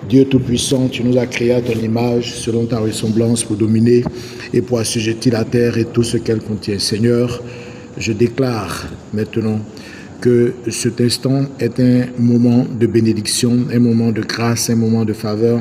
Dieu Tout-Puissant, tu nous as créés à ton image, selon ta ressemblance, pour dominer et pour assujettir la terre et tout ce qu'elle contient. Seigneur, je déclare maintenant que cet instant est un moment de bénédiction, un moment de grâce, un moment de faveur,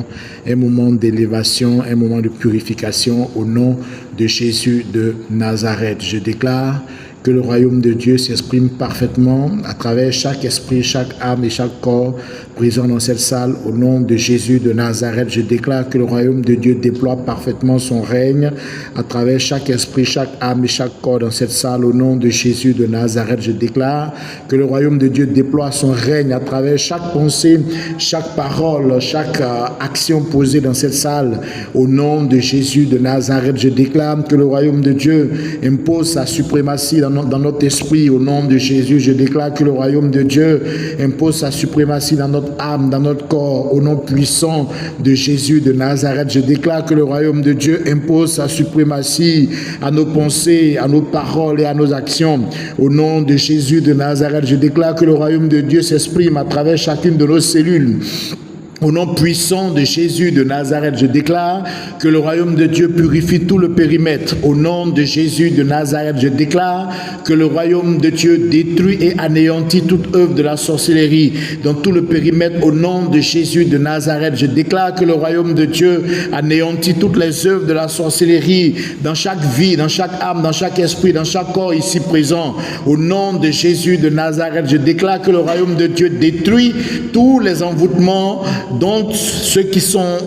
un moment d'élévation, un moment de purification au nom de Jésus de Nazareth. Je déclare que le royaume de Dieu s'exprime parfaitement à travers chaque esprit, chaque âme et chaque corps présent dans cette salle. Au nom de Jésus de Nazareth, je déclare que le royaume de Dieu déploie parfaitement son règne à travers chaque esprit, chaque âme et chaque corps dans cette salle. Au nom de Jésus de Nazareth, je déclare que le royaume de Dieu déploie son règne à travers chaque pensée, chaque parole, chaque action posée dans cette salle. Au nom de Jésus de Nazareth, je déclare que le royaume de Dieu impose sa suprématie dans notre esprit. Au nom de Jésus, je déclare que le royaume de Dieu impose sa suprématie dans notre âme, dans notre corps. Au nom puissant de Jésus de Nazareth, je déclare que le royaume de Dieu impose sa suprématie à nos pensées, à nos paroles et à nos actions. Au nom de Jésus de Nazareth, je déclare que le royaume de Dieu s'exprime à travers chacune de nos cellules. Au nom puissant de Jésus de Nazareth, je déclare que le royaume de Dieu purifie tout le périmètre. Au nom de Jésus de Nazareth, je déclare que le royaume de Dieu détruit et anéantit toute œuvre de la sorcellerie dans tout le périmètre. Au nom de Jésus de Nazareth, je déclare que le royaume de Dieu anéantit toutes les œuvres de la sorcellerie dans chaque vie, dans chaque âme, dans chaque esprit, dans chaque corps ici présent. Au nom de Jésus de Nazareth, je déclare que le royaume de Dieu détruit tous les envoûtements dont ceux qui sont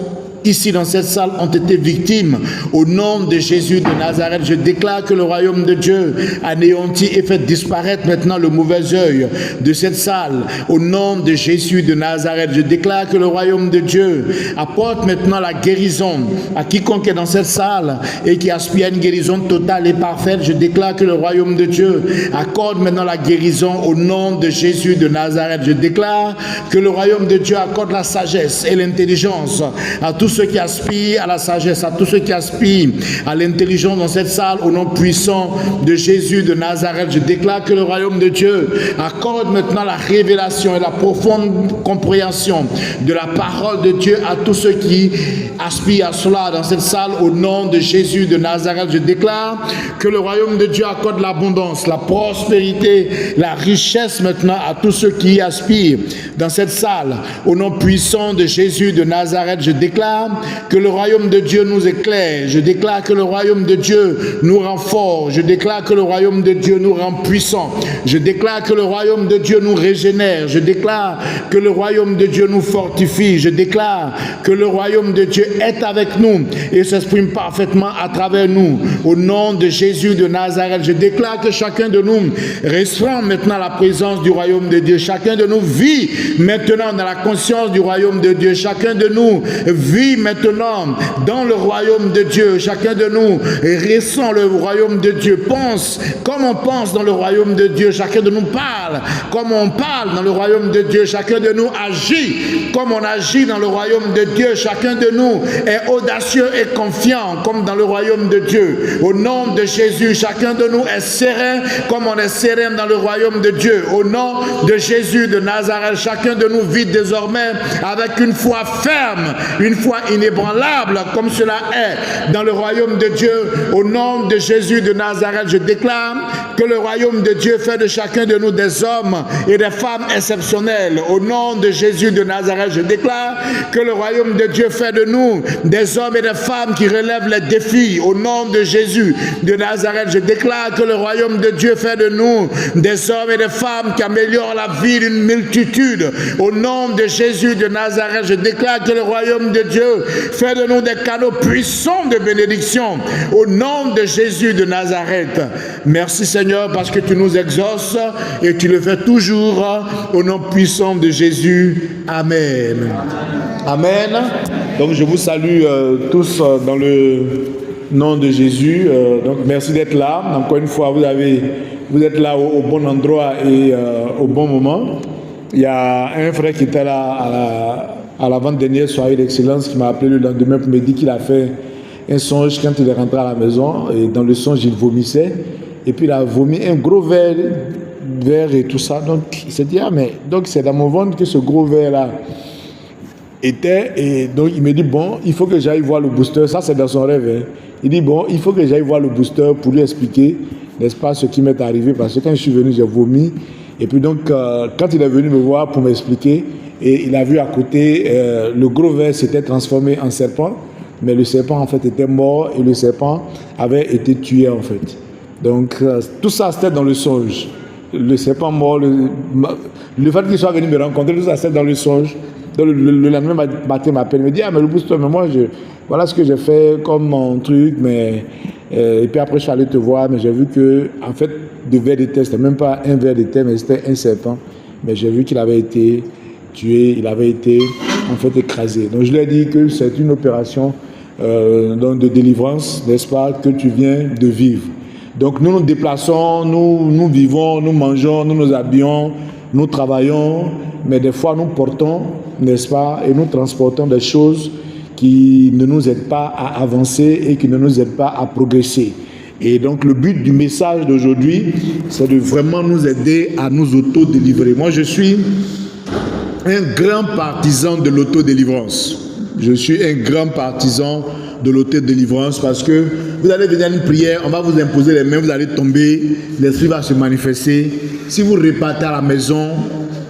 ici dans cette salle ont été victimes. Au nom de Jésus de Nazareth, je déclare que le royaume de Dieu anéantit et fait disparaître maintenant le mauvais œil de cette salle. Au nom de Jésus de Nazareth, je déclare que le royaume de Dieu apporte maintenant la guérison à quiconque est dans cette salle et qui aspire à une guérison totale et parfaite. Je déclare que le royaume de Dieu accorde maintenant la guérison au nom de Jésus de Nazareth. Je déclare que le royaume de Dieu accorde la sagesse et l'intelligence à tous ceux qui aspirent à la sagesse, à tous ceux qui aspirent à l'intelligence dans cette salle. Au nom puissant de Jésus de Nazareth, je déclare que le royaume de Dieu accorde maintenant la révélation et la profonde compréhension de la parole de Dieu à tous ceux qui aspirent à cela dans cette salle. Au nom de Jésus de Nazareth, je déclare que le royaume de Dieu accorde l'abondance, la prospérité, la richesse maintenant à tous ceux qui y aspirent dans cette salle. Au nom puissant de Jésus de Nazareth, je déclare que le royaume de Dieu nous éclaire. Je déclare que le royaume de Dieu nous rend fort. Je déclare que le royaume de Dieu nous rend puissant. Je déclare que le royaume de Dieu nous régénère. Je déclare que le royaume de Dieu nous fortifie. Je déclare que le royaume de Dieu est avec nous et s'exprime parfaitement à travers nous. Au nom de Jésus de Nazareth, je déclare que chacun de nous ressent maintenant la présence du royaume de Dieu. Chacun de nous vit maintenant dans la conscience du royaume de Dieu. Chacun de nous vit maintenant dans le royaume de Dieu. Chacun de nous ressent le royaume de Dieu, pense comme on pense dans le royaume de Dieu. Chacun de nous parle comme on parle dans le royaume de Dieu. Chacun de nous agit comme on agit dans le royaume de Dieu. Chacun de nous est audacieux et confiant comme dans le royaume de Dieu. Au nom de Jésus, chacun de nous est serein comme on est serein dans le royaume de Dieu. Au nom de Jésus de Nazareth, chacun de nous vit désormais avec une foi ferme, une foi inébranlable comme cela est dans le royaume de Dieu. Au nom de Jésus de Nazareth, je déclare que le royaume de Dieu fait de chacun de nous des hommes et des femmes exceptionnels. Au nom de Jésus de Nazareth, je déclare que le royaume de Dieu fait de nous des hommes et des femmes qui relèvent les défis. Au nom de Jésus de Nazareth, je déclare que le royaume de Dieu fait de nous des hommes et des femmes qui améliorent la vie d'une multitude. Au nom de Jésus de Nazareth, je déclare que le royaume de Dieu fait de nous des canaux puissants de bénédiction. Au nom de Jésus de Nazareth. Merci Seigneur parce que tu nous exauces et tu le fais toujours au nom puissant de Jésus. Amen. Amen. Donc je vous salue tous dans le nom de Jésus. Donc merci d'être là. Encore une fois, vous êtes là au bon endroit et au bon moment. Il y a un frère qui était là à l'avant-dernière soirée d'excellence qui m'a appelé le lendemain pour me dire qu'il a fait un songe quand il est rentré à la maison. Et dans le songe, il vomissait. Et puis il a vomi un gros verre et tout ça. Donc il s'est dit, ah mais donc c'est dans mon ventre que ce gros verre-là était, et donc il me dit, bon, il faut que j'aille voir le booster, ça c'est dans son rêve, hein. Il dit, bon, il faut que j'aille voir le booster pour lui expliquer, n'est-ce pas, ce qui m'est arrivé, parce que quand je suis venu, j'ai vomi, et puis donc, quand il est venu me voir pour m'expliquer, et il a vu à côté, le gros ver s'était transformé en serpent, mais le serpent en fait était mort, et le serpent avait été tué en fait. Donc, tout ça c'était dans le songe. Le serpent mort, le fait qu'il soit venu me rencontrer, tout ça c'était dans le songe. Donc, le lendemain matin, il m'appelle, il me dit, ah mais le booster, mais moi, voilà ce que j'ai fait comme mon truc, mais... et puis après, je suis allé te voir, mais j'ai vu que, en fait, de ver de terre, c'était même pas un ver de terre, mais c'était un serpent. Mais j'ai vu qu'il avait été tué, il avait été, en fait, écrasé. Donc, je lui ai dit que c'est une opération donc de délivrance, n'est-ce pas, que tu viens de vivre. Donc, nous nous déplaçons, nous vivons, nous mangeons, nous nous habillons, nous travaillons, mais des fois, nous portons, n'est-ce pas, et nous transportons des choses qui ne nous aident pas à avancer et qui ne nous aident pas à progresser. Et donc, le but du message d'aujourd'hui, c'est de vraiment nous aider à nous auto-délivrer. Moi, je suis un grand partisan de l'autodélivrance. Je suis un grand partisan de l'autodélivrance parce que vous allez venir à une prière, on va vous imposer les mains, vous allez tomber, l'esprit va se manifester. Si vous repartez à la maison,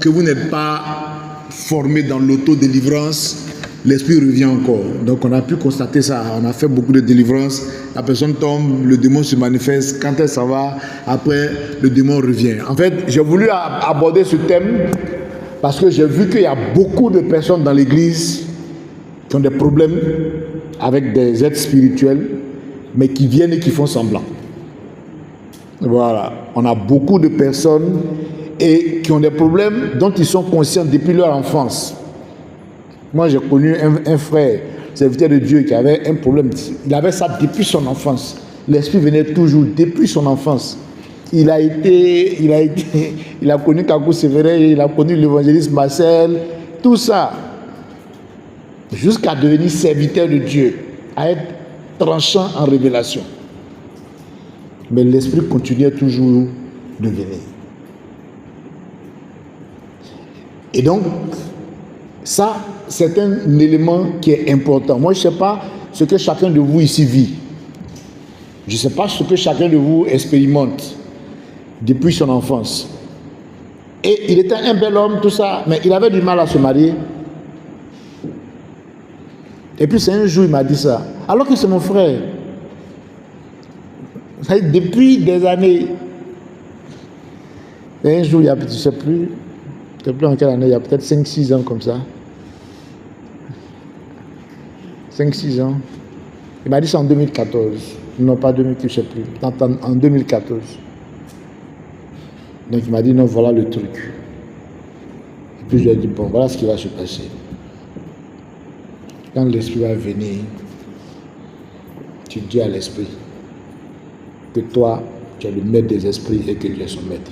que vous n'êtes pas formé dans l'autodélivrance, l'esprit revient encore. Donc on a pu constater ça, on a fait beaucoup de délivrances, la personne tombe, le démon se manifeste, quand elle s'en va, après le démon revient. En fait, j'ai voulu aborder ce thème parce que j'ai vu qu'il y a beaucoup de personnes dans l'église qui ont des problèmes avec des êtres spirituels, mais qui viennent et qui font semblant. Voilà, on a beaucoup de personnes et qui ont des problèmes dont ils sont conscients depuis leur enfance. Moi, j'ai connu un frère, serviteur de Dieu, qui avait un problème. Il avait ça depuis son enfance. L'esprit venait toujours depuis son enfance. Il a connu Kakou Sévérin, il a connu l'évangéliste Marcel, tout ça, jusqu'à devenir serviteur de Dieu, à être tranchant en révélation. Mais l'esprit continuait toujours de venir. Et donc, ça, c'est un élément qui est important. Moi, je ne sais pas ce que chacun de vous ici vit. Je ne sais pas ce que chacun de vous expérimente depuis son enfance. Et il était un bel homme, tout ça, mais il avait du mal à se marier. Et puis c'est un jour, il m'a dit ça. Alors que c'est mon frère. Depuis des années. Et un jour, il y a, je ne sais plus en quelle année, il y a peut-être 5-6 ans comme ça. 5-6 ans. Il m'a dit ça en 2014. Non, pas 2014, je ne sais plus. En 2014. Donc il m'a dit non, voilà le truc. Et puis je lui ai dit bon, voilà ce qui va se passer. Quand l'esprit va venir, tu dis à l'esprit que toi, tu es le maître des esprits et que Dieu est son maître.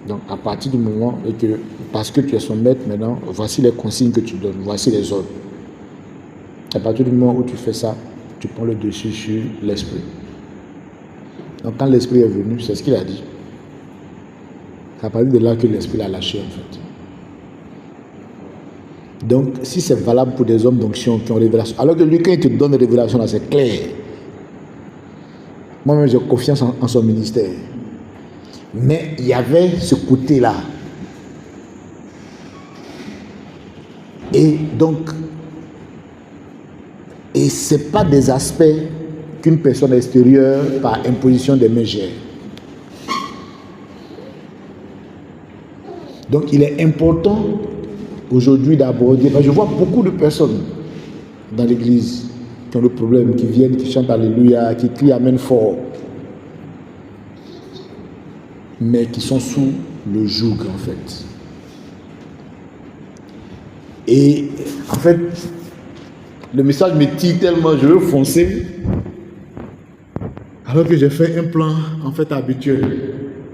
Donc à partir du moment où parce que tu es son maître maintenant, voici les consignes que tu donnes, voici les ordres. À partir du moment où tu fais ça, tu prends le dessus sur l'esprit. Donc quand l'esprit est venu, c'est ce qu'il a dit. C'est à partir de là que l'esprit l'a lâché en fait. Donc si c'est valable pour des hommes d'onction qui ont révélation, alors que lui quand il te donne des révélations là, c'est clair. Moi-même j'ai confiance en son ministère. Mais il y avait ce côté-là. Et donc, ce n'est pas des aspects qu'une personne extérieure, par imposition des mains, gère. Donc, il est important aujourd'hui d'aborder, parce que je vois beaucoup de personnes dans l'église qui ont le problème, qui viennent, qui chantent Alléluia, qui crient Amen fort, mais qui sont sous le joug en fait. Et en fait, le message me tire tellement, je veux foncer, alors que j'ai fait un plan en fait habituel.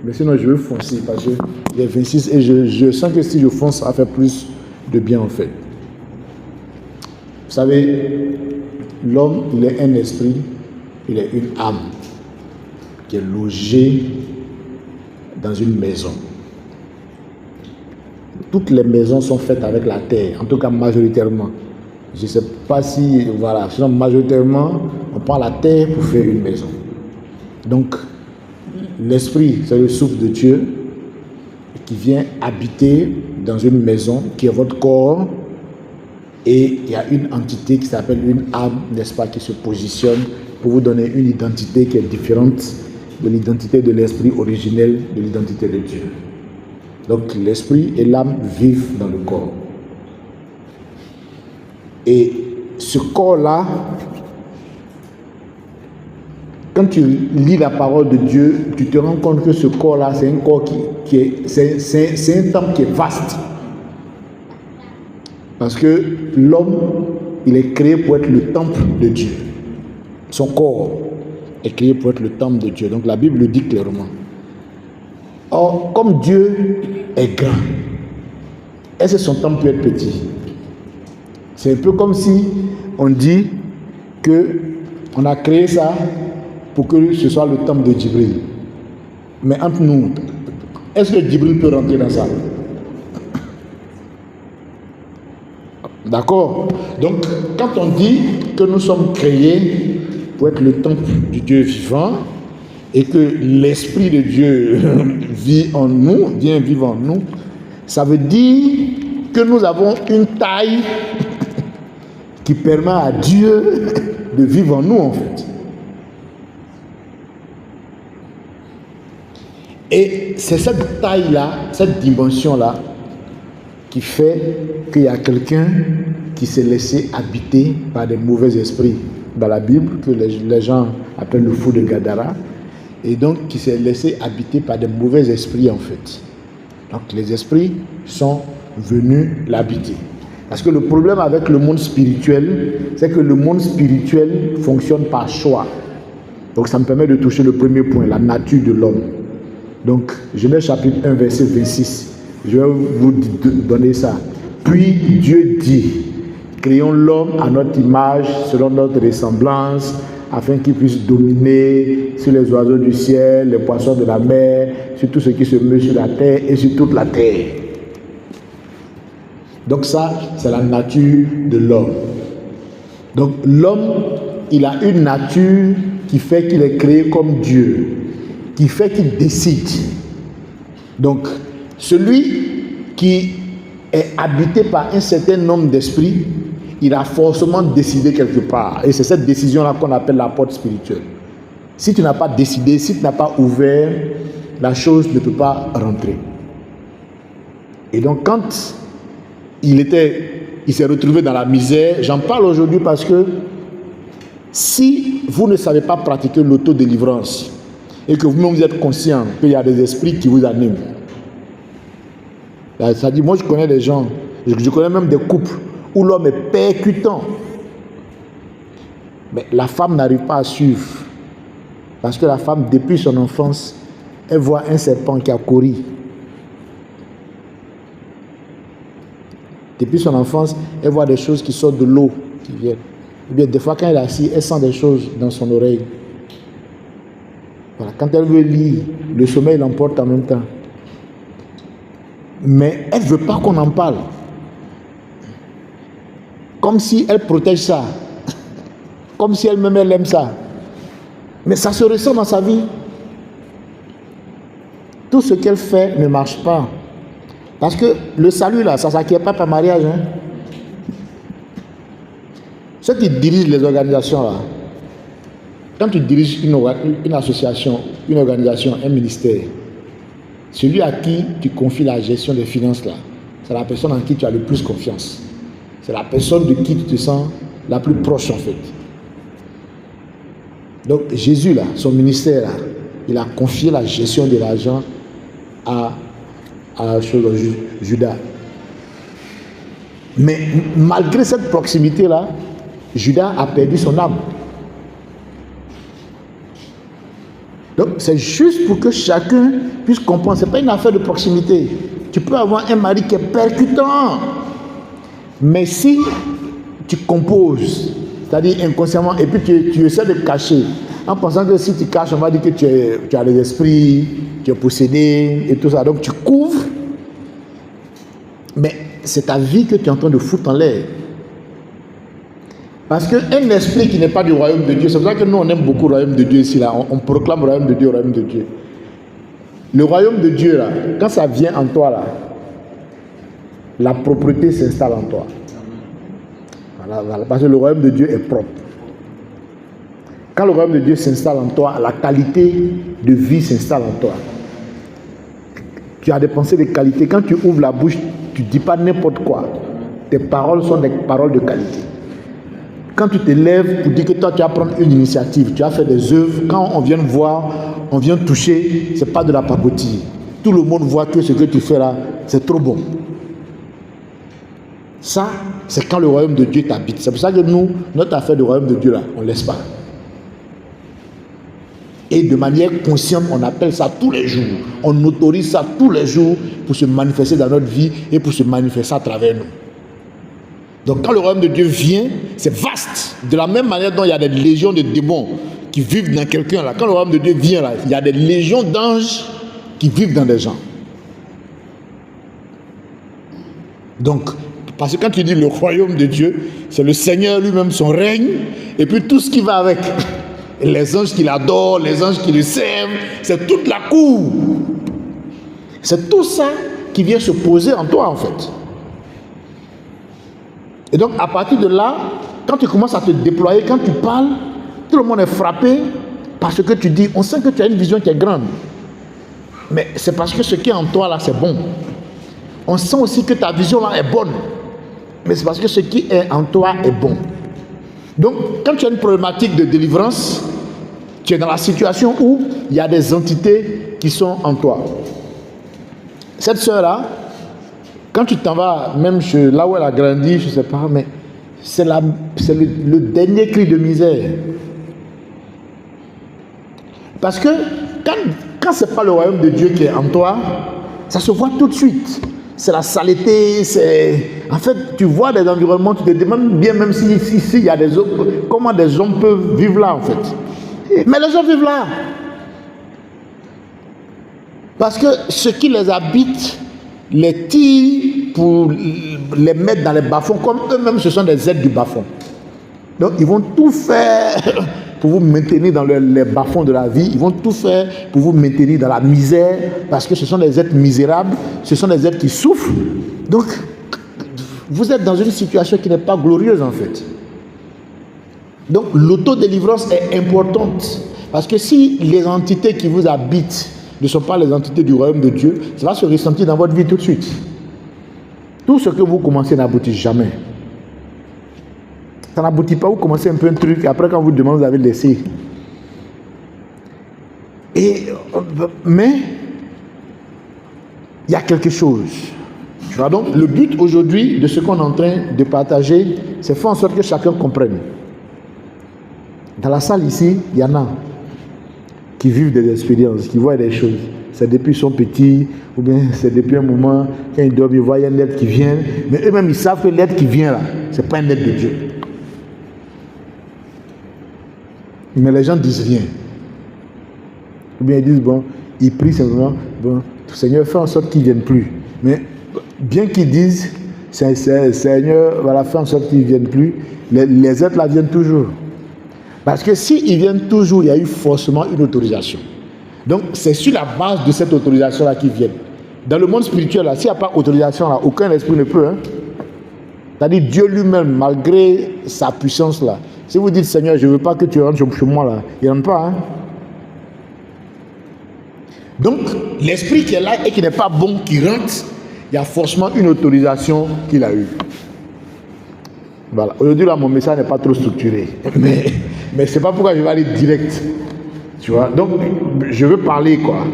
Mais sinon je veux foncer parce que il est 26 et je sens que si je fonce, ça va faire plus de bien en fait. Vous savez, l'homme, il est un esprit, il est une âme qui est logée dans une maison. toutes les maisons sont faites avec la terre, en tout cas majoritairement. Je ne sais pas si, voilà, sinon majoritairement, on prend la terre pour faire une maison. Donc, l'esprit, c'est le souffle de Dieu qui vient habiter dans une maison qui est votre corps, et il y a une entité qui s'appelle une âme, n'est-ce pas, qui se positionne pour vous donner une identité qui est différente de l'identité de l'esprit originel, de l'identité de Dieu. Donc l'esprit et l'âme vivent dans le corps. Et ce corps-là, quand tu lis la parole de Dieu, tu te rends compte que ce corps-là, c'est un corps c'est un temple qui est vaste. Parce que l'homme, il est créé pour être le temple de Dieu. Son corps est créé pour être le temple de Dieu. Donc la Bible le dit clairement. Or, comme Dieu est grand, est-ce que son temple peut être petit? C'est un peu comme si on dit qu'on a créé ça pour que ce soit le temple de Djibril. Mais entre nous, est-ce que Djibril peut rentrer dans ça? D'accord? Donc, quand on dit que nous sommes créés pour être le temple du Dieu vivant et que l'Esprit de Dieu vit en nous, vient vivre en nous, ça veut dire que nous avons une taille qui permet à Dieu de vivre en nous, en fait. Et c'est cette taille-là, cette dimension-là, qui fait qu'il y a quelqu'un qui s'est laissé habiter par des mauvais esprits dans la Bible, que les gens appellent le fou de Gadara, et donc qui s'est laissé habiter par des mauvais esprits, en fait. Donc les esprits sont venus l'habiter. Parce que le problème avec le monde spirituel, c'est que le monde spirituel fonctionne par choix. Donc ça me permet de toucher le premier point, la nature de l'homme. Donc Genèse chapitre 1, verset 26. Je vais vous donner ça. Puis Dieu dit, créons l'homme à notre image, selon notre ressemblance, afin qu'il puisse dominer sur les oiseaux du ciel, les poissons de la mer, sur tout ce qui se meut sur la terre et sur toute la terre. Donc ça, c'est la nature de l'homme. Donc l'homme, il a une nature qui fait qu'il est créé comme Dieu, qui fait qu'il décide. Donc, celui qui est habité par un certain nombre d'esprits, il a forcément décidé quelque part. Et c'est cette décision-là qu'on appelle la porte spirituelle. Si tu n'as pas décidé, si tu n'as pas ouvert, la chose ne peut pas rentrer. Et donc, quand il s'est retrouvé dans la misère, j'en parle aujourd'hui parce que si vous ne savez pas pratiquer l'autodélivrance et que vous-même vous êtes conscient qu'il y a des esprits qui vous animent, ça dit, moi je connais des gens, je connais même des couples où l'homme est percutant, mais la femme n'arrive pas à suivre parce que la femme, depuis son enfance, elle voit un serpent qui a couru. Depuis son enfance, elle voit des choses qui sortent de l'eau, qui viennent. Et bien, des fois, quand elle est assise, elle sent des choses dans son oreille. Voilà. Quand elle veut lire, le sommeil l'emporte en même temps. Mais elle ne veut pas qu'on en parle. Comme si elle protège ça. Comme si elle-même, elle aime ça. Mais ça se ressent dans sa vie. Tout ce qu'elle fait ne marche pas. Parce que le salut, là, ça ne s'acquiert pas par mariage. Hein. Ceux qui dirigent les organisations, là, quand tu diriges une association, une organisation, un ministère, celui à qui tu confies la gestion des finances, là, c'est la personne en qui tu as le plus confiance. C'est la personne de qui tu te sens la plus proche, en fait. Donc, Jésus, là, son ministère, là, il a confié la gestion de l'argent à Judas. Mais malgré cette proximité-là, Judas a perdu son âme. Donc c'est juste pour que chacun puisse comprendre. Ce n'est pas une affaire de proximité. Tu peux avoir un mari qui est percutant, mais si tu composes, c'est-à-dire inconsciemment, et puis tu essaies de cacher, en pensant que si tu caches, on va dire que tu as les esprits, tu es possédé et tout ça. Donc tu couvres. Mais c'est ta vie que tu es en train de foutre en l'air. Parce qu'un esprit qui n'est pas du royaume de Dieu, c'est pour ça que nous on aime beaucoup le royaume de Dieu ici, là. On proclame le royaume de Dieu, le royaume de Dieu. Le royaume de Dieu, là, quand ça vient en toi, là, la propreté s'installe en toi. Voilà, parce que le royaume de Dieu est propre. Quand le royaume de Dieu s'installe en toi, la qualité de vie s'installe en toi. Tu as des pensées de qualité. Quand tu ouvres la bouche, tu ne dis pas n'importe quoi. Tes paroles sont des paroles de qualité. Quand tu te lèves pour dire que toi tu vas prendre une initiative, tu as fait des œuvres, quand on vient voir, on vient toucher, ce n'est pas de la pacotille. Tout le monde voit que ce que tu fais là, c'est trop bon. Ça, c'est quand le royaume de Dieu t'habite. C'est pour ça que nous, notre affaire du royaume de Dieu là, on ne laisse pas. Et de manière consciente, on appelle ça tous les jours. On autorise ça tous les jours pour se manifester dans notre vie et pour se manifester à travers nous. Donc quand le royaume de Dieu vient, c'est vaste. De la même manière dont il y a des légions de démons qui vivent dans quelqu'un là. Quand le royaume de Dieu vient là, il y a des légions d'anges qui vivent dans des gens. Donc, parce que quand tu dis le royaume de Dieu, c'est le Seigneur lui-même, son règne, et puis tout ce qui va avec. Les anges qui l'adorent, les anges qui le servent, c'est toute la cour. C'est tout ça qui vient se poser en toi en fait. Et donc à partir de là, quand tu commences à te déployer, quand tu parles, tout le monde est frappé parce que tu dis, on sent que tu as une vision qui est grande. Mais c'est parce que ce qui est en toi là, c'est bon. On sent aussi que ta vision là est bonne. Mais c'est parce que ce qui est en toi est bon. Donc, quand tu as une problématique de délivrance, tu es dans la situation où il y a des entités qui sont en toi. Cette sœur-là, quand tu t'en vas, même là où elle a grandi, je ne sais pas, mais c'est le dernier cri de misère. Parce que quand ce n'est pas le royaume de Dieu qui est en toi, ça se voit tout de suite. C'est la saleté, c'est... En fait, tu vois des environnements, tu te demandes bien, même si il y a des hommes, comment des hommes peuvent vivre là, en fait. Mais les gens vivent là. Parce que ce qui les habite les tire pour les mettre dans les bas-fonds, comme eux-mêmes, ce sont des êtres du bas-fond. Donc, ils vont tout faire pour vous maintenir dans les bas-fonds de la vie. Ils vont tout faire pour vous maintenir dans la misère, parce que ce sont des êtres misérables, ce sont des êtres qui souffrent. Donc, vous êtes dans une situation qui n'est pas glorieuse en fait. Donc, l'autodélivrance est importante, parce que si les entités qui vous habitent ne sont pas les entités du royaume de Dieu, ça va se ressentir dans votre vie tout de suite. Tout ce que vous commencez n'aboutit jamais. Ça n'aboutit pas, vous commencez un peu un truc, et après quand vous demandez, vous avez laissé. Mais, il y a quelque chose. Tu vois, donc, le but aujourd'hui de ce qu'on est en train de partager, c'est faire en sorte que chacun comprenne. Dans la salle ici, il y en a qui vivent des expériences, qui voient des choses. C'est depuis qu'ils sont petits, ou bien c'est depuis un moment, quand ils dorment, ils voient un être qui vient, mais eux-mêmes ils savent que l'être qui vient là, ce n'est pas un être de Dieu. Mais les gens disent rien. Ou bien ils disent, bon, ils prient simplement, bon, Seigneur, fais en sorte qu'ils ne viennent plus. Mais bien qu'ils disent, Seigneur, voilà, fais en sorte qu'ils ne viennent plus, les êtres là viennent toujours. Parce que s'ils viennent toujours, il y a eu forcément une autorisation. Donc, c'est sur la base de cette autorisation-là qu'ils viennent. Dans le monde spirituel, s'il n'y a pas d'autorisation, là, aucun esprit ne peut. Hein? C'est-à-dire Dieu lui-même, malgré sa puissance, là, si vous dites, Seigneur, je ne veux pas que tu rentres chez moi, là, il ne rentre pas. Hein? Donc, l'esprit qui est là et qui n'est pas bon, qui rentre, il y a forcément une autorisation qu'il a eue. Voilà. Aujourd'hui, là, mon message n'est pas trop structuré. Mais ce n'est pas pourquoi je vais aller direct. Tu vois? Donc, je veux parler, quoi.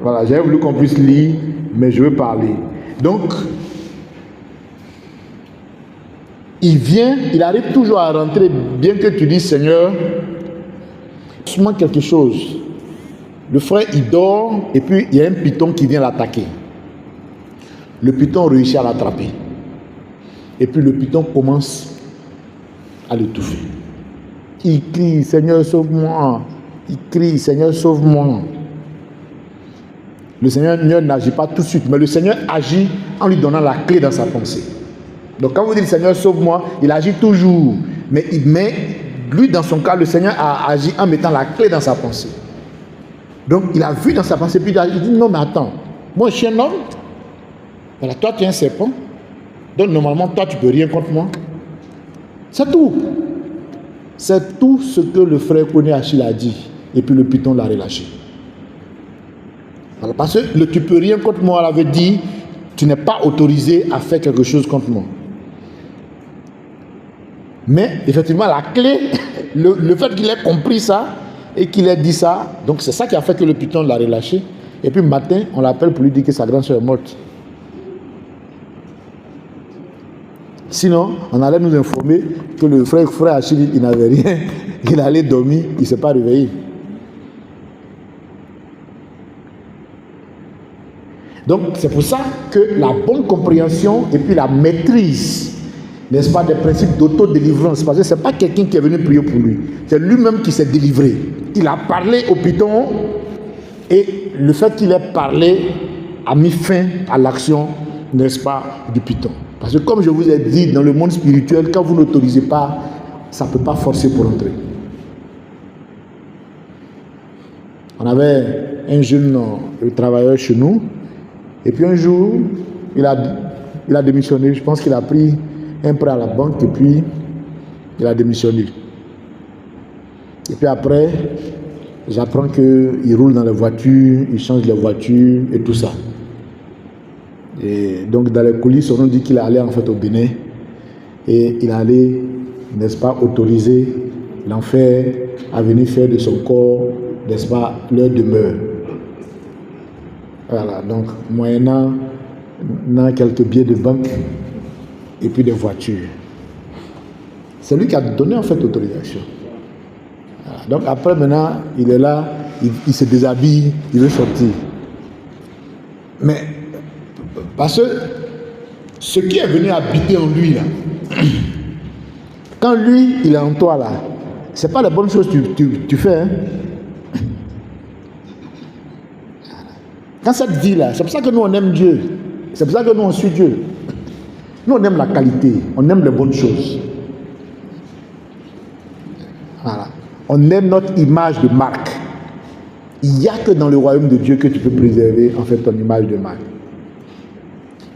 Voilà, j'avais voulu qu'on puisse lire, mais je veux parler. Donc, il arrive toujours à rentrer, bien que tu dises, Seigneur, seulement quelque chose. Le frère, il dort, et puis il y a un python qui vient l'attaquer. Le python réussit à l'attraper. Et puis le python commence à l'étouffer. Il crie, Seigneur, sauve-moi. Il crie, Seigneur, sauve-moi. Le Seigneur n'agit pas tout de suite, mais le Seigneur agit en lui donnant la clé dans sa pensée. Donc quand vous dites Seigneur sauve-moi, il agit toujours. Mais lui dans son cas, le Seigneur a agi en mettant la clé dans sa pensée. Donc il a vu dans sa pensée, puis il dit non mais attends, moi je suis un homme, voilà, toi tu es un serpent, donc normalement toi tu peux rien contre moi. C'est tout. C'est tout ce que le frère Koné Achille a dit. Et puis le python l'a relâché. Alors, parce que le tu peux rien contre moi, elle avait dit tu n'es pas autorisé à faire quelque chose contre moi. Mais effectivement la clé, le fait qu'il ait compris ça et qu'il ait dit ça, donc c'est ça qui a fait que le python l'a relâché. Et puis matin, on l'appelle pour lui dire que sa grande soeur est morte. Sinon, on allait nous informer que le frère Achille, il n'avait rien, il allait dormir, il ne s'est pas réveillé. Donc, c'est pour ça que la bonne compréhension et puis la maîtrise, n'est-ce pas, des principes d'autodélivrance, parce que ce n'est pas quelqu'un qui est venu prier pour lui, c'est lui-même qui s'est délivré. Il a parlé au python et le fait qu'il ait parlé a mis fin à l'action, n'est-ce pas, du python. Parce que comme je vous ai dit, dans le monde spirituel, quand vous n'autorisez pas, ça ne peut pas forcer pour entrer. On avait un jeune travailleur chez nous, et puis un jour, il a démissionné. Je pense qu'il a pris un prêt à la banque, et puis il a démissionné. Et puis après, j'apprends qu'il roule dans les voitures, il change les voitures et tout ça. Et donc dans les coulisses, on nous dit qu'il allait en fait au Bénin et il allait, n'est-ce pas, autoriser l'enfer à venir faire de son corps, n'est-ce pas, leur demeure. Voilà, donc moyennant quelques billets de banque et puis des voitures. C'est lui qui a donné en fait l'autorisation. Voilà, donc après maintenant, il est là, il se déshabille, il veut sortir. Mais parce que ce qui est venu habiter en lui là, quand lui il est en toi là, c'est pas la bonne chose que tu fais. Hein? Quand cette vie là, c'est pour ça que nous on aime Dieu, c'est pour ça que nous on suit Dieu. Nous on aime la qualité, on aime les bonnes choses. Voilà. On aime notre image de marque. Il n'y a que dans le royaume de Dieu que tu peux préserver en fait ton image de marque.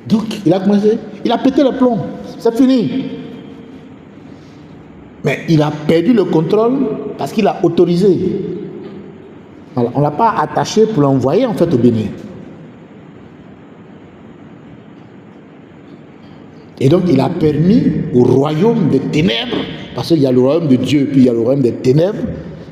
Donc, il a commencé, il a pété le plomb, c'est fini. Mais il a perdu le contrôle parce qu'il a autorisé. Alors, on ne l'a pas attaché pour l'envoyer en fait au Bénin. Et donc, il a permis au royaume des ténèbres, parce qu'il y a le royaume de Dieu et puis il y a le royaume des ténèbres,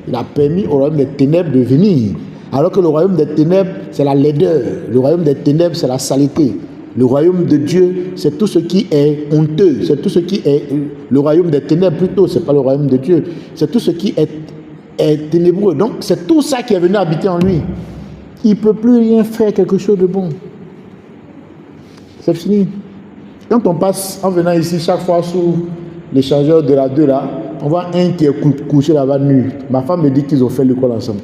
il a permis au royaume des ténèbres de venir. Alors que le royaume des ténèbres, c'est la laideur. Le royaume des ténèbres, c'est la saleté. Le royaume de Dieu, c'est tout ce qui est honteux, c'est tout ce qui est le royaume des ténèbres plutôt, c'est pas le royaume de Dieu, c'est tout ce qui est ténébreux. Donc c'est tout ça qui est venu habiter en lui. Il ne peut plus rien faire quelque chose de bon. C'est fini. Quand on passe en venant ici chaque fois sous l'échangeur de la 2 là, on voit un qui est couché là-bas nu. Ma femme me dit qu'ils ont fait l'école ensemble.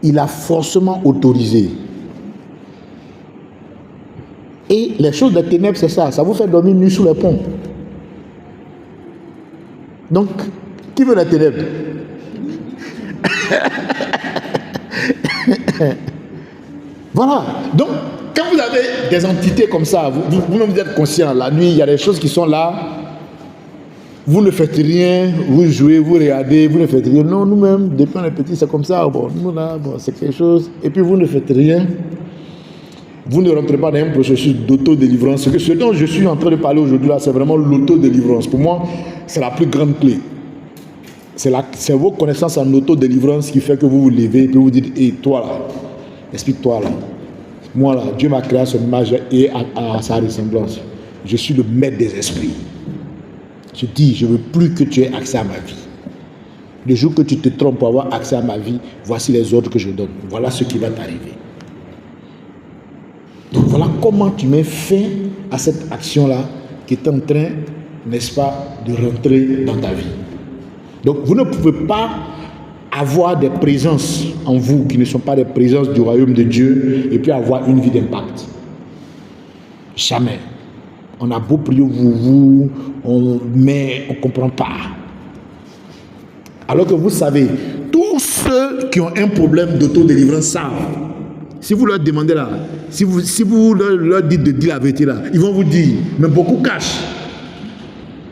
Il a forcément autorisé. Et les choses des ténèbres, c'est ça. Ça vous fait dormir nu sous les ponts. Donc, qui veut les ténèbres? Voilà. Donc, quand vous avez des entités comme ça, vous êtes conscient. La nuit, il y a des choses qui sont là. Vous ne faites rien, vous jouez, vous regardez, vous ne faites rien. Non, nous-mêmes, depuis on est petits, c'est comme ça. Bon, nous là, bon, c'est quelque chose. Et puis vous ne faites rien. Vous ne rentrez pas dans un processus d'autodélivrance. Ce dont je suis en train de parler aujourd'hui, là, c'est vraiment l'autodélivrance. Pour moi, c'est la plus grande clé. C'est vos connaissances en autodélivrance qui fait que vous vous levez et puis vous dites, hé, toi là, explique-toi là. Moi là, Dieu m'a créé à son image et à sa ressemblance. Je suis le maître des esprits. Je dis, je ne veux plus que tu aies accès à ma vie. Le jour que tu te trompes pour avoir accès à ma vie, voici les ordres que je donne. Voilà ce qui va t'arriver. Donc voilà comment tu mets fin à cette action-là qui est en train, n'est-ce pas, de rentrer dans ta vie. Donc vous ne pouvez pas avoir des présences en vous qui ne sont pas des présences du royaume de Dieu et puis avoir une vie d'impact. Jamais. On a beau prier mais on ne comprend pas. Alors que vous savez, tous ceux qui ont un problème d'autodélivrance savent. Si vous leur demandez là, si vous leur dites de dire la vérité là, ils vont vous dire, mais beaucoup cachent.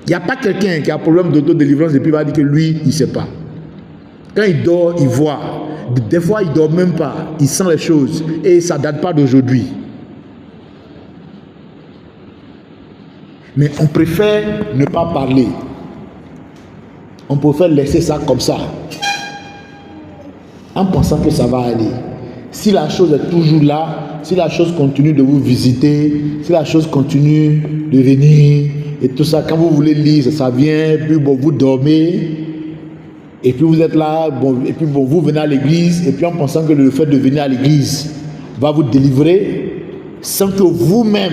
Il n'y a pas quelqu'un qui a un problème d'autodélivrance et puis il va dire que lui, il ne sait pas. Quand il dort, il voit. Des fois, il ne dort même pas. Il sent les choses. Et ça ne date pas d'aujourd'hui. Mais on préfère ne pas parler. On préfère laisser ça comme ça. En pensant que ça va aller. Si la chose est toujours là, si la chose continue de vous visiter, si la chose continue de venir, et tout ça, quand vous voulez lire, ça vient, puis bon, vous dormez, et puis vous êtes là, bon, et puis bon, vous venez à l'église, et puis en pensant que le fait de venir à l'église va vous délivrer, sans que vous-même,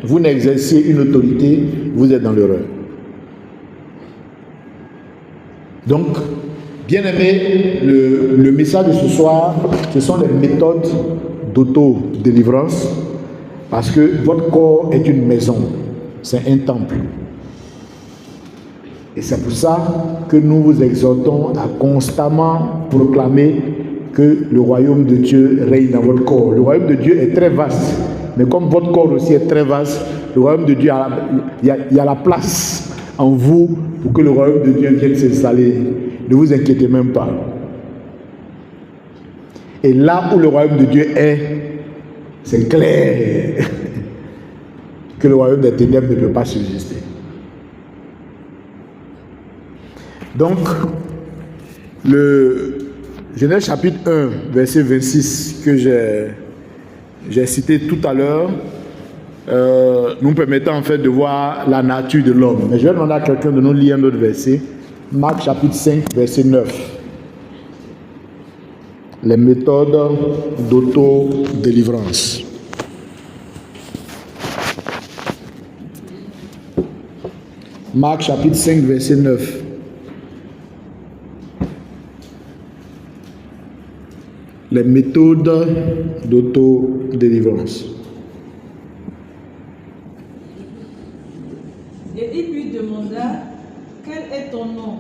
vous n'exerciez une autorité, vous êtes dans l'erreur. Donc, bien aimé, le message de ce soir, ce sont les méthodes d'auto-délivrance, parce que votre corps est une maison, c'est un temple. Et c'est pour ça que nous vous exhortons à constamment proclamer que le royaume de Dieu règne dans votre corps. Le royaume de Dieu est très vaste, mais comme votre corps aussi est très vaste, le royaume de Dieu, il y a la place en vous pour que le royaume de Dieu vienne s'installer. Ne vous inquiétez même pas. Et là où le royaume de Dieu est, c'est clair que le royaume des ténèbres ne peut pas subsister. Donc, le Genèse chapitre 1, verset 26, que j'ai cité tout à l'heure, nous permettant en fait de voir la nature de l'homme. Mais je vais demander à quelqu'un de nous lire un autre verset. Marc chapitre 5, verset 9. Les méthodes d'auto-délivrance. Marc chapitre 5, verset 9. Les méthodes d'auto-délivrance. Et il lui demanda, quel est ton nom?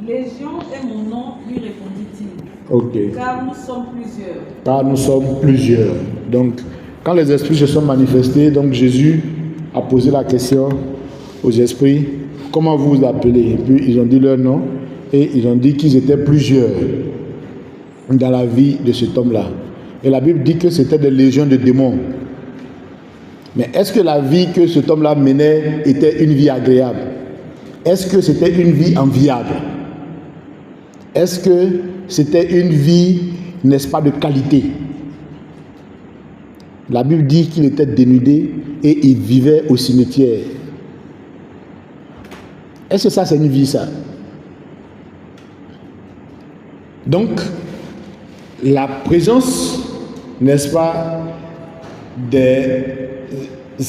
Légion est mon nom, lui répondit-il. Ok. Car nous sommes plusieurs. Car nous sommes plusieurs. Donc, quand les esprits se sont manifestés, donc Jésus a posé la question aux esprits, comment vous vous appelez? Et puis ils ont dit leur nom et ils ont dit qu'ils étaient plusieurs dans la vie de cet homme-là. Et la Bible dit que c'était des légions de démons. Mais est-ce que la vie que cet homme-là menait était une vie agréable? Est-ce que c'était une vie enviable? Est-ce que c'était une vie, n'est-ce pas, de qualité? La Bible dit qu'il était dénudé et il vivait au cimetière. Est-ce que ça, c'est une vie, ça? Donc, la présence, n'est-ce pas, des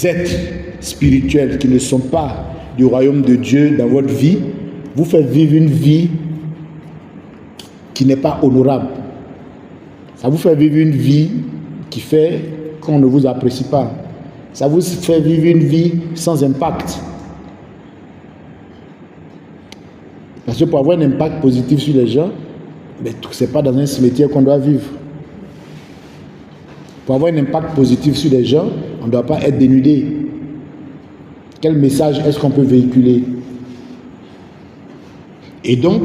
êtres spirituels qui ne sont pas du royaume de Dieu dans votre vie, vous fait vivre une vie qui n'est pas honorable. Ça vous fait vivre une vie qui fait qu'on ne vous apprécie pas. Ça vous fait vivre une vie sans impact. Parce que pour avoir un impact positif sur les gens, ce n'est pas dans un cimetière qu'on doit vivre. Pour avoir un impact positif sur les gens, on ne doit pas être dénudé. Quel message est-ce qu'on peut véhiculer? Et donc,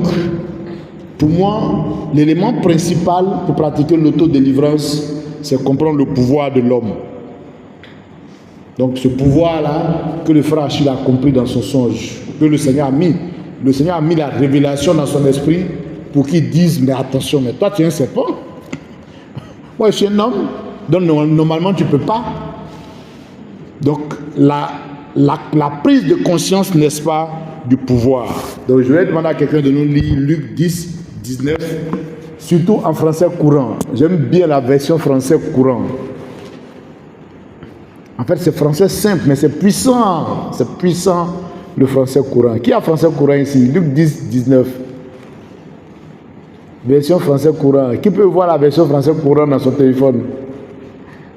pour moi, l'élément principal pour pratiquer l'autodélivrance, c'est comprendre le pouvoir de l'homme. Donc ce pouvoir-là, que le frère Achille a compris dans son songe, que le Seigneur a mis. Le Seigneur a mis la révélation dans son esprit pour qu'il dise, mais attention, mais toi tu es un serpent. Moi je suis un homme, donc normalement tu ne peux pas. Donc la prise de conscience, n'est-ce pas, du pouvoir. Donc je vais demander à quelqu'un de nous lire Luc 10, 19, surtout en français courant. J'aime bien la version français courant. En fait, c'est français simple, mais c'est puissant. C'est puissant, le français courant. Qui a français courant ici? Luc 10, 19. Version français courant. Qui peut voir la version français courant dans son téléphone?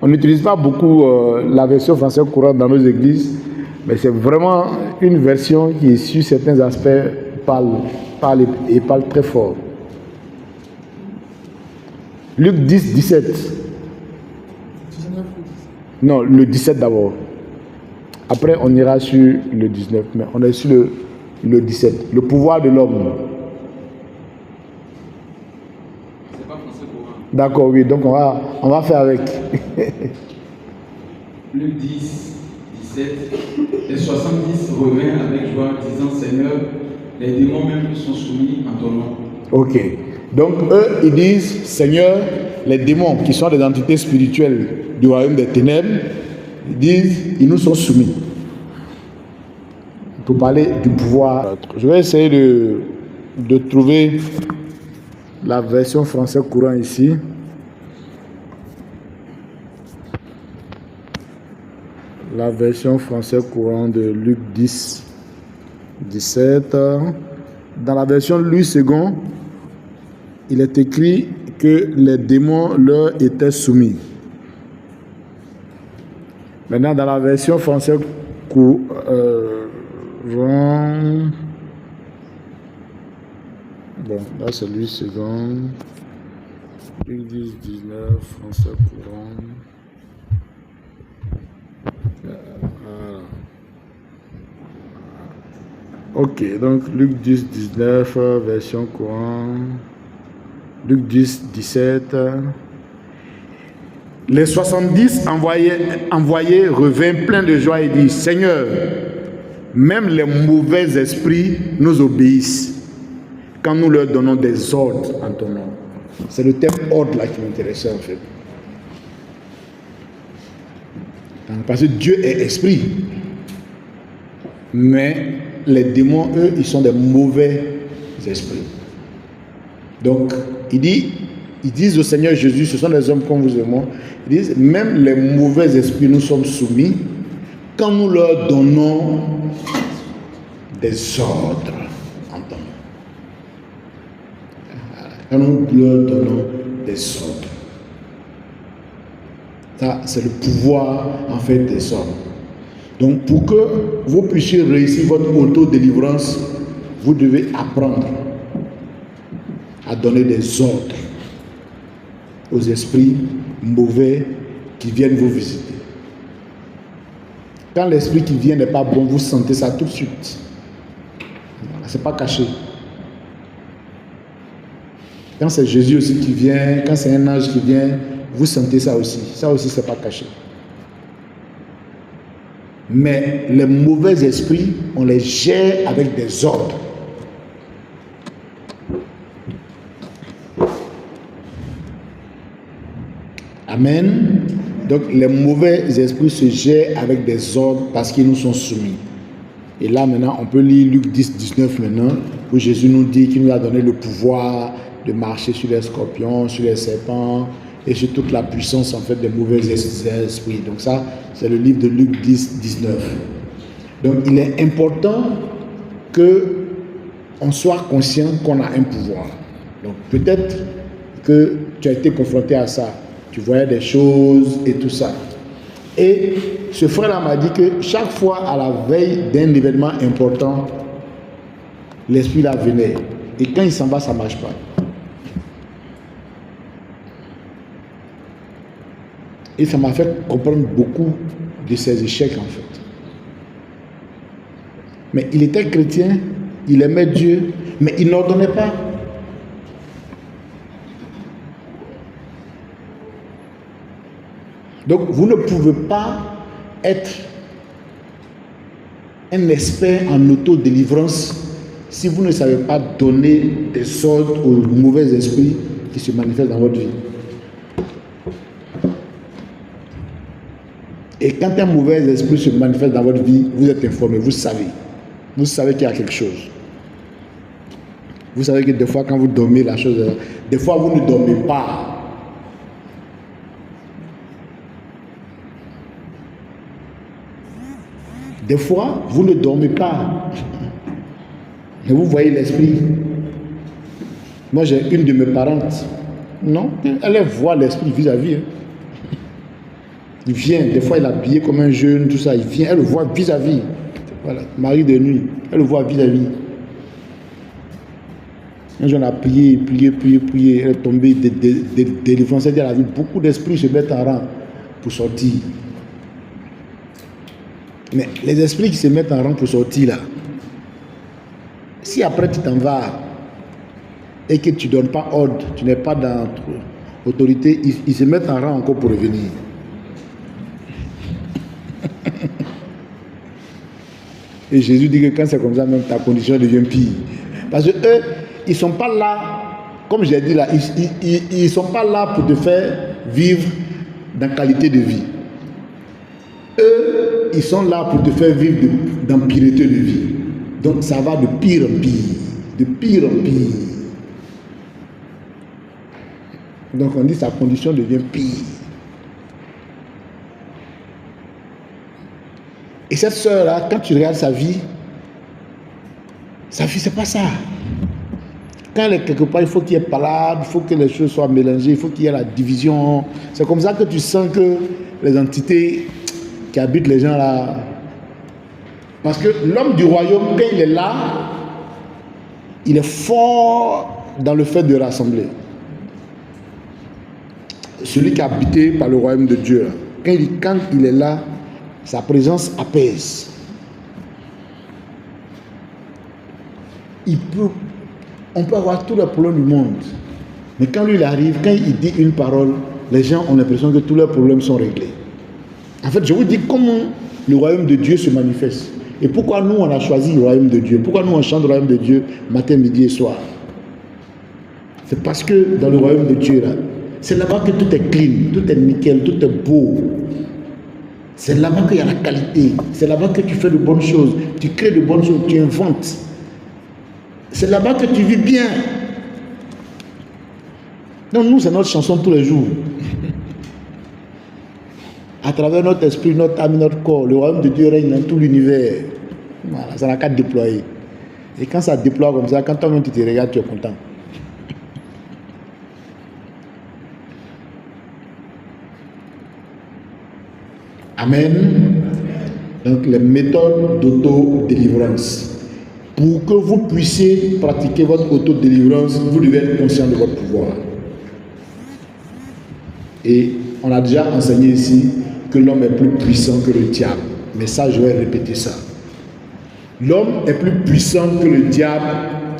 On n'utilise pas beaucoup la version français courant dans nos églises, mais c'est vraiment une version qui, sur certains aspects, parle très fort. Luc 10, 17. Non, le 17 d'abord. Après, on ira sur le 19, mais on est sur le 17. Le pouvoir de l'homme. C'est pas français courant. D'accord, oui, donc on va faire avec. Luc 10, 17. Les 70 revinrent avec joie, disant Seigneur, les démons même sont soumis en ton nom. Ok. Donc eux, ils disent Seigneur, les démons qui sont des entités spirituelles du royaume des ténèbres, ils disent, ils nous sont soumis. Pour parler du pouvoir. Je vais essayer de trouver la version français courant ici. La version français courant de Luc 10, 17. Dans la version Louis II, il est écrit que les démons leur étaient soumis. Maintenant, dans la version française courant, bon, là c'est Louis II, Luc 10, 19, français courant. Ok, donc Luc 10, 19, version courant. Luc 10, 17. Les 70 envoyés revinrent pleins de joie et disent Seigneur, même les mauvais esprits nous obéissent quand nous leur donnons des ordres en ton nom. C'est le terme ordre là qui m'intéressait en fait. Parce que Dieu est esprit. Mais les démons, eux, ils sont des mauvais esprits. Donc, ils disent au Seigneur Jésus, ce sont des hommes comme vous et moi, ils disent, même les mauvais esprits nous sommes soumis quand nous leur donnons des ordres en ton nom. Quand nous leur donnons des ordres. Ça, c'est le pouvoir, en fait, des hommes. Donc, pour que vous puissiez réussir votre auto-délivrance, vous devez apprendre à donner des ordres aux esprits mauvais qui viennent vous visiter. Quand l'esprit qui vient n'est pas bon, vous sentez ça tout de suite. Ce n'est pas caché. Quand c'est Jésus aussi qui vient, quand c'est un ange qui vient, vous sentez ça aussi. Ça aussi, ce n'est pas caché. Mais les mauvais esprits, on les gère avec des ordres. Amen. Donc les mauvais esprits se gèrent avec des ordres parce qu'ils nous sont soumis. Et là maintenant, on peut lire Luc 10, 19 maintenant, où Jésus nous dit qu'il nous a donné le pouvoir de marcher sur les scorpions, sur les serpents et sur toute la puissance en fait des mauvais esprits. Donc ça, c'est le livre de Luc 10, 19. Donc il est important que on soit conscient qu'on a un pouvoir. Donc peut-être que tu as été confronté à ça. Tu voyais des choses et tout ça. Et ce frère-là m'a dit que chaque fois à la veille d'un événement important, l'esprit là venait. Et quand il s'en va, ça ne marche pas. Et ça m'a fait comprendre beaucoup de ses échecs en fait. Mais il était chrétien, il aimait Dieu, mais il n'ordonnait pas. Donc vous ne pouvez pas être un expert en auto-délivrance si vous ne savez pas donner des ordres aux mauvais esprits qui se manifestent dans votre vie. Et quand un mauvais esprit se manifeste dans votre vie, vous êtes informé, vous savez. Vous savez qu'il y a quelque chose. Vous savez que des fois, quand vous dormez, la chose est là. Des fois, vous ne dormez pas. Des fois, vous ne dormez pas. Mais vous voyez l'esprit. Moi, j'ai une de mes parentes. Non, elle voit l'esprit vis-à-vis. Hein. Il vient, des fois il est habillé comme un jeune, tout ça, il vient, elle le voit vis-à-vis. Voilà, mari de nuit, elle le voit vis-à-vis. Un jour on a prié, elle est tombée de délivrance, elle a vu beaucoup d'esprits se mettre en rang pour sortir. Mais les esprits qui se mettent en rang pour sortir là, si après tu t'en vas et que tu ne donnes pas ordre, tu n'es pas dans l'autorité, ils se mettent en rang encore pour revenir. Et Jésus dit que quand c'est comme ça, même ta condition devient pire. Parce que eux, ils ne sont pas là, comme j'ai dit là, ils ne sont pas là pour te faire vivre dans qualité de vie. Eux, ils sont là pour te faire vivre dans pureté de vie. Donc ça va de pire en pire. De pire en pire. Donc on dit sa condition devient pire. Et cette sœur-là, quand tu regardes sa vie, c'est pas ça. Quand elle est quelque part, il faut qu'il y ait palabres, il faut que les choses soient mélangées, il faut qu'il y ait la division. C'est comme ça que tu sens que les entités qui habitent les gens là... Parce que l'homme du royaume, quand il est là, il est fort dans le fait de rassembler. Celui qui est habité par le royaume de Dieu, quand il est là, sa présence apaise. On peut avoir tous les problèmes du monde. Mais quand lui il arrive, quand il dit une parole, les gens ont l'impression que tous leurs problèmes sont réglés. En fait, je vous dis comment le royaume de Dieu se manifeste. Et pourquoi nous on a choisi le royaume de Dieu. Pourquoi nous on chante le royaume de Dieu matin, midi et soir. C'est parce que dans le royaume de Dieu, là, c'est là-bas que tout est clean, tout est nickel, tout est beau. C'est là-bas qu'il y a la qualité. C'est là-bas que tu fais de bonnes choses. Tu crées de bonnes choses, tu inventes. C'est là-bas que tu vis bien. Donc nous, c'est notre chanson tous les jours. À travers notre esprit, notre âme, notre corps, le royaume de Dieu règne dans tout l'univers. Voilà, ça n'a qu'à déployer. Et quand ça déploie comme ça, quand toi-même tu te regardes, tu es content. Amen. Donc les méthodes d'auto-délivrance. Pour que vous puissiez pratiquer votre auto-délivrance, vous devez être conscient de votre pouvoir. Et on a déjà enseigné ici que l'homme est plus puissant que le diable. Mais ça, je vais répéter ça. L'homme est plus puissant que le diable,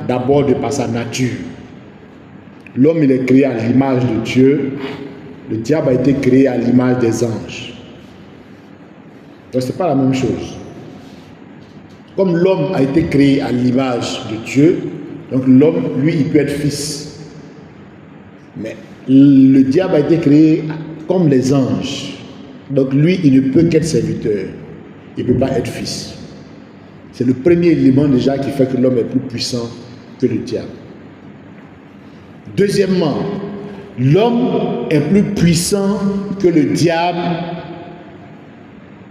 d'abord de par sa nature. L'homme, il est créé à l'image de Dieu. Le diable a été créé à l'image des anges. Donc, ce n'est pas la même chose. Comme l'homme a été créé à l'image de Dieu, donc l'homme, lui, il peut être fils. Mais le diable a été créé comme les anges. Donc lui, il ne peut qu'être serviteur. Il ne peut pas être fils. C'est le premier élément déjà qui fait que l'homme est plus puissant que le diable. Deuxièmement, l'homme est plus puissant que le diable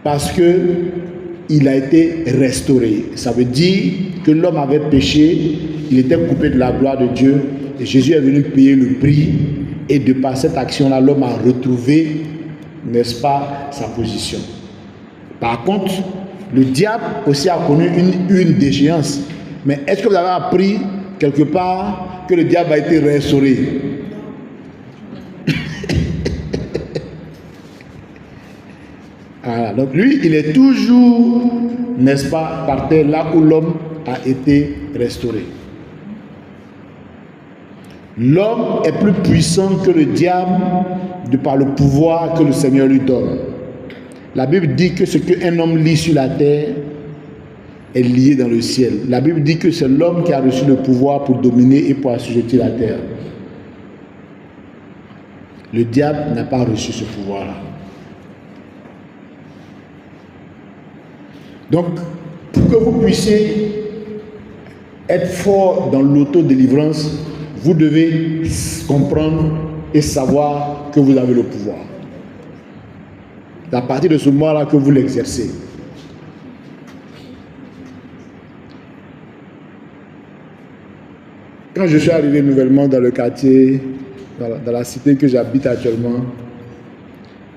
parce que il a été restauré. Ça veut dire que l'homme avait péché, il était coupé de la gloire de Dieu et Jésus est venu payer le prix et de par cette action-là, l'homme a retrouvé, n'est-ce pas, sa position. Par contre, le diable aussi a connu une déchéance. Mais est-ce que vous avez appris quelque part que le diable a été restauré? Voilà, donc lui, il est toujours, n'est-ce pas, par terre là où l'homme a été restauré. L'homme est plus puissant que le diable de par le pouvoir que le Seigneur lui donne. La Bible dit que ce qu'un homme lit sur la terre est lié dans le ciel. La Bible dit que c'est l'homme qui a reçu le pouvoir pour dominer et pour assujettir la terre. Le diable n'a pas reçu ce pouvoir-là. Donc, pour que vous puissiez être fort dans l'autodélivrance, vous devez comprendre et savoir que vous avez le pouvoir. C'est à partir de ce moment-là que vous l'exercez. Quand je suis arrivé nouvellement dans le quartier, dans la cité que j'habite actuellement,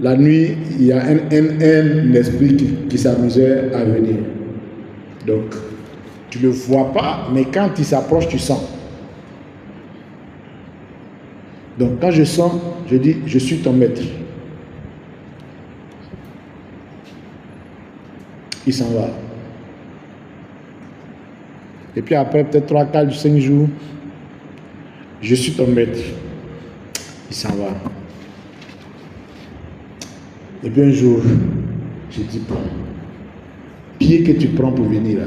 la nuit, il y a un esprit qui s'amusait à venir. Donc, tu ne le vois pas, mais quand il s'approche, tu sens. Donc, quand je sens, je dis, je suis ton maître. Il s'en va. Et puis après, peut-être 3, 4, 5 jours, je suis ton maître. Il s'en va. Et puis un jour, je dis, bon, pied que tu prends pour venir là.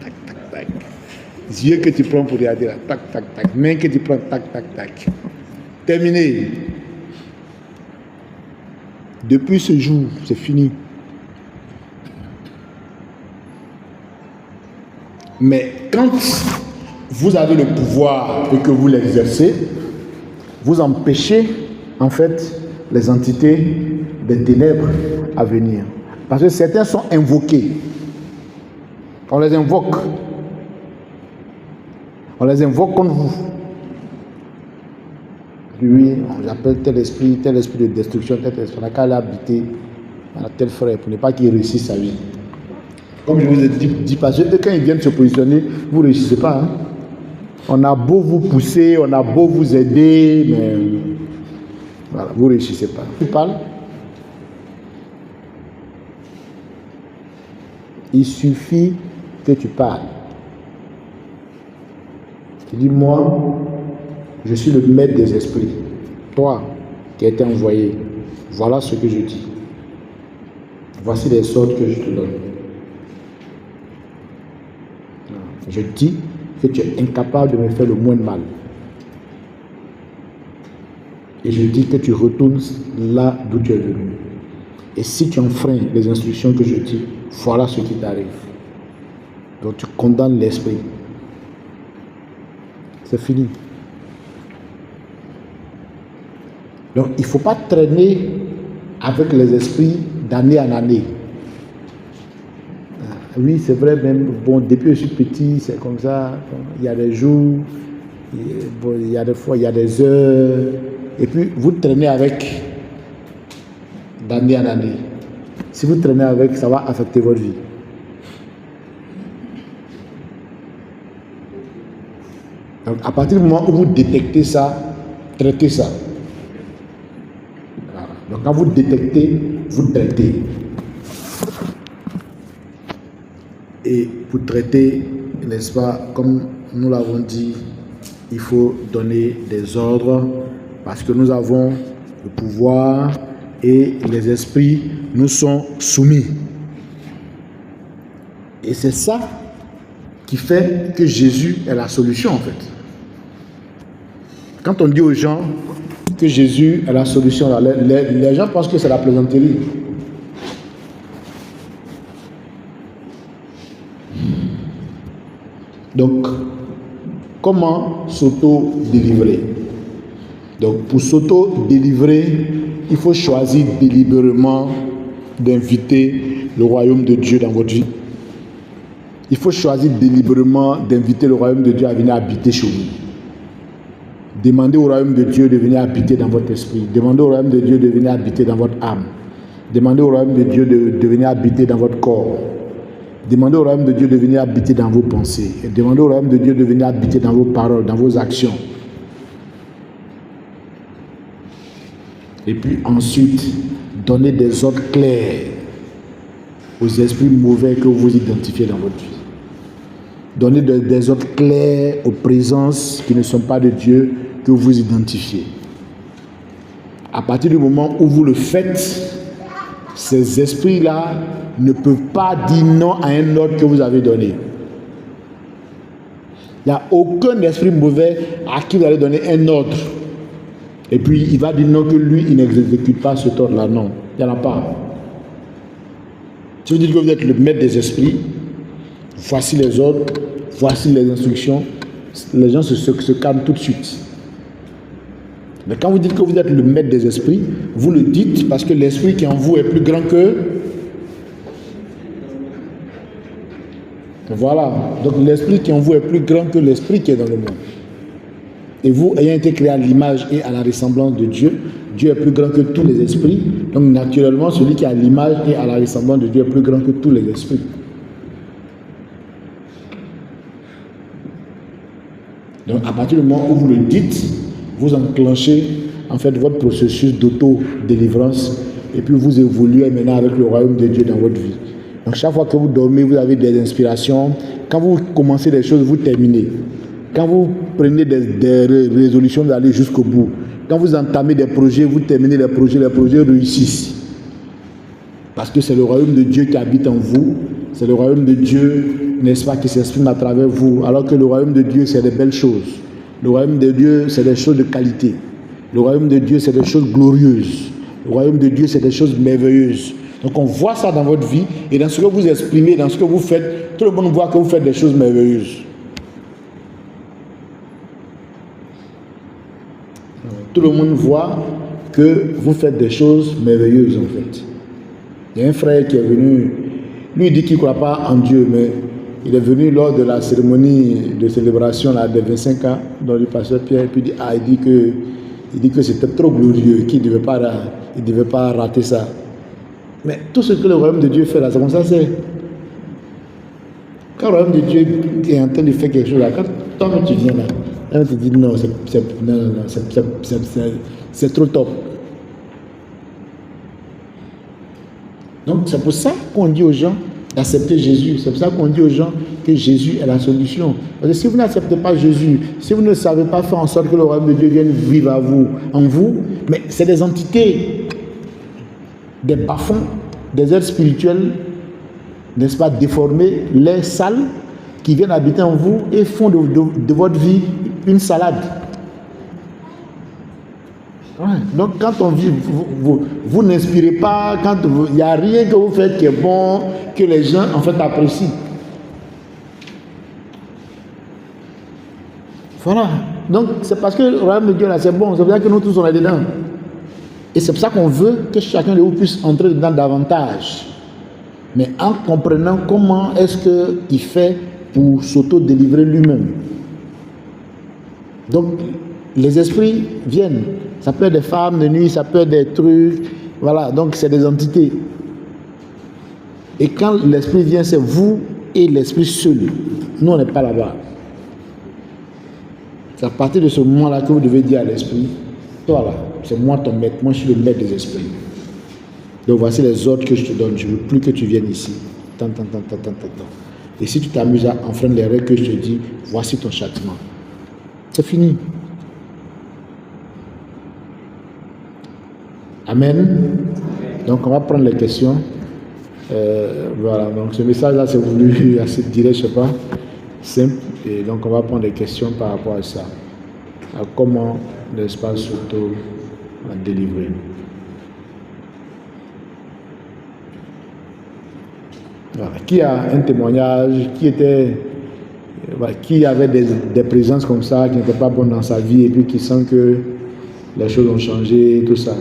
Tac, tac, tac. Yeux que tu prends pour regarder là. Tac, tac, tac. Main que tu prends, tac, tac, tac. Terminé. Depuis ce jour, c'est fini. Mais quand vous avez le pouvoir et que vous l'exercez, vous empêchez en fait les entités des ténèbres à venir. Parce que certains sont invoqués. On les invoque. On les invoque contre vous. Lui, j'appelle tel esprit de destruction, tel esprit, on n'a qu'à l'habiter à tel frère pour ne pas qu'il réussisse sa vie. Comme je vous ai dit parce que quand ils viennent se positionner, vous ne réussissez pas. Hein? On a beau vous pousser, on a beau vous aider, mais voilà, vous ne réussissez pas. Tu parles? Il suffit que tu parles. Tu dis, moi, je suis le maître des esprits. Toi, qui as été envoyé, voilà ce que je dis. Voici les ordres que je te donne. Je dis que tu es incapable de me faire le moins de mal. Et je dis que tu retournes là d'où tu es venu. Et si tu enfreins les instructions que je dis, voilà ce qui t'arrive. Donc tu condamnes l'esprit. C'est fini. Donc il ne faut pas traîner avec les esprits d'année en année. Oui, c'est vrai, même, bon, depuis que je suis petit, c'est comme ça. Il y a des jours, bon, il y a des fois, il y a des heures. Et puis, vous traînez avec d'année en année. Si vous traînez avec, ça va affecter votre vie. Donc, à partir du moment où vous détectez ça, traitez ça. Voilà. Donc, quand vous détectez, vous traitez. Et pour traiter, n'est-ce pas, comme nous l'avons dit, il faut donner des ordres parce que nous avons le pouvoir et les esprits nous sont soumis. Et c'est ça qui fait que Jésus est la solution en fait. Quand on dit aux gens que Jésus est la solution, les gens pensent que c'est la plaisanterie. Donc, comment s'auto-délivrer? Donc, pour s'auto-délivrer, il faut choisir délibérément d'inviter le royaume de Dieu dans votre vie. Il faut choisir délibérément d'inviter le royaume de Dieu à venir habiter chez vous. Demandez au royaume de Dieu de venir habiter dans votre esprit. Demandez au royaume de Dieu de venir habiter dans votre âme. Demandez au royaume de Dieu de venir habiter dans votre corps. Demandez au royaume de Dieu de venir habiter dans vos pensées. Et demandez au royaume de Dieu de venir habiter dans vos paroles, dans vos actions. Et puis ensuite, donnez des ordres clairs aux esprits mauvais que vous identifiez dans votre vie. Donnez des ordres clairs aux présences qui ne sont pas de Dieu que vous identifiez. À partir du moment où vous le faites, ces esprits-là ne peuvent pas dire non à un ordre que vous avez donné. Il n'y a aucun esprit mauvais à qui vous allez donner un ordre. Et puis il va dire non que lui, il n'exécute pas cet ordre-là. Non, il n'y en a pas. Si vous dites que vous êtes le maître des esprits, voici les ordres, voici les instructions, les gens se calment tout de suite. Mais quand vous dites que vous êtes le maître des esprits, vous le dites parce que l'esprit qui est en vous est plus grand que Voilà. Donc l'esprit qui est en vous est plus grand que l'esprit qui est dans le monde. Et vous, ayant été créé à l'image et à la ressemblance de Dieu, Dieu est plus grand que tous les esprits. Donc naturellement, celui qui est à l'image et à la ressemblance de Dieu est plus grand que tous les esprits. Donc à partir du moment où vous le dites, vous enclenchez en fait votre processus d'auto-délivrance et puis vous évoluez maintenant avec le royaume de Dieu dans votre vie. Donc chaque fois que vous dormez, vous avez des inspirations. Quand vous commencez des choses, vous terminez. Quand vous prenez des résolutions d'aller jusqu'au bout. Quand vous entamez des projets, vous terminez les projets réussissent. Parce que c'est le royaume de Dieu qui habite en vous. C'est le royaume de Dieu, n'est-ce pas, qui s'exprime à travers vous. Alors que le royaume de Dieu, c'est des belles choses. Le royaume de Dieu, c'est des choses de qualité. Le royaume de Dieu, c'est des choses glorieuses. Le royaume de Dieu, c'est des choses merveilleuses. Donc on voit ça dans votre vie et dans ce que vous exprimez, dans ce que vous faites, tout le monde voit que vous faites des choses merveilleuses. Tout le monde voit que vous faites des choses merveilleuses en fait. Il y a un frère qui est venu, lui il dit qu'il ne croit pas en Dieu, mais il est venu lors de la cérémonie de célébration là, des 25 ans dans le pasteur Pierre, et puis il dit que c'était trop glorieux, qu'il ne devait pas rater ça. Mais tout ce que le royaume de Dieu fait là, c'est comme ça, c'est... Quand le royaume de Dieu est en train de faire quelque chose là, quand toi-même tu viens là, on te dit non, c'est trop top. Donc c'est pour ça qu'on dit aux gens d'accepter Jésus. C'est pour ça qu'on dit aux gens que Jésus est la solution. Parce que si vous n'acceptez pas Jésus, si vous ne savez pas faire en sorte que le royaume de Dieu vienne vivre en vous, mais c'est des entités, des bas-fonds, des êtres spirituels, n'est-ce pas, déformés, les sales, qui viennent habiter en vous et font de votre vie une salade. Ouais. Donc quand on vit, vous n'inspirez pas, il n'y a rien que vous faites qui est bon, que les gens en fait apprécient. Voilà. Donc c'est parce que le royaume de Dieu là c'est bon, c'est pour ça que nous tous on est dedans. Et c'est pour ça qu'on veut que chacun de vous puisse entrer dedans davantage. Mais en comprenant comment est-ce qu'il fait pour s'auto-délivrer lui-même. Donc, les esprits viennent. Ça peut être des femmes de nuit, ça peut être des trucs. Voilà, donc c'est des entités. Et quand l'esprit vient, c'est vous et l'esprit seul. Nous, on n'est pas là-bas. C'est à partir de ce moment-là que vous devez dire à l'esprit, toi là, c'est moi ton maître, moi je suis le maître des esprits. Donc voici les ordres que je te donne, je ne veux plus que tu viennes ici. Tant. Et si tu t'amuses à enfreindre les règles que je te dis, voici ton châtiment. C'est fini. Amen. Donc on va prendre les questions. Voilà, donc ce message-là c'est voulu assez direct, je ne sais pas, simple. Et donc on va prendre des questions par rapport à ça. À comment, n'est-ce pas, s'auto-délivrer. Voilà. Qui a un témoignage, qui avait des présences comme ça, qui n'étaient pas bonnes dans sa vie et puis qui sent que les choses ont changé, tout ça.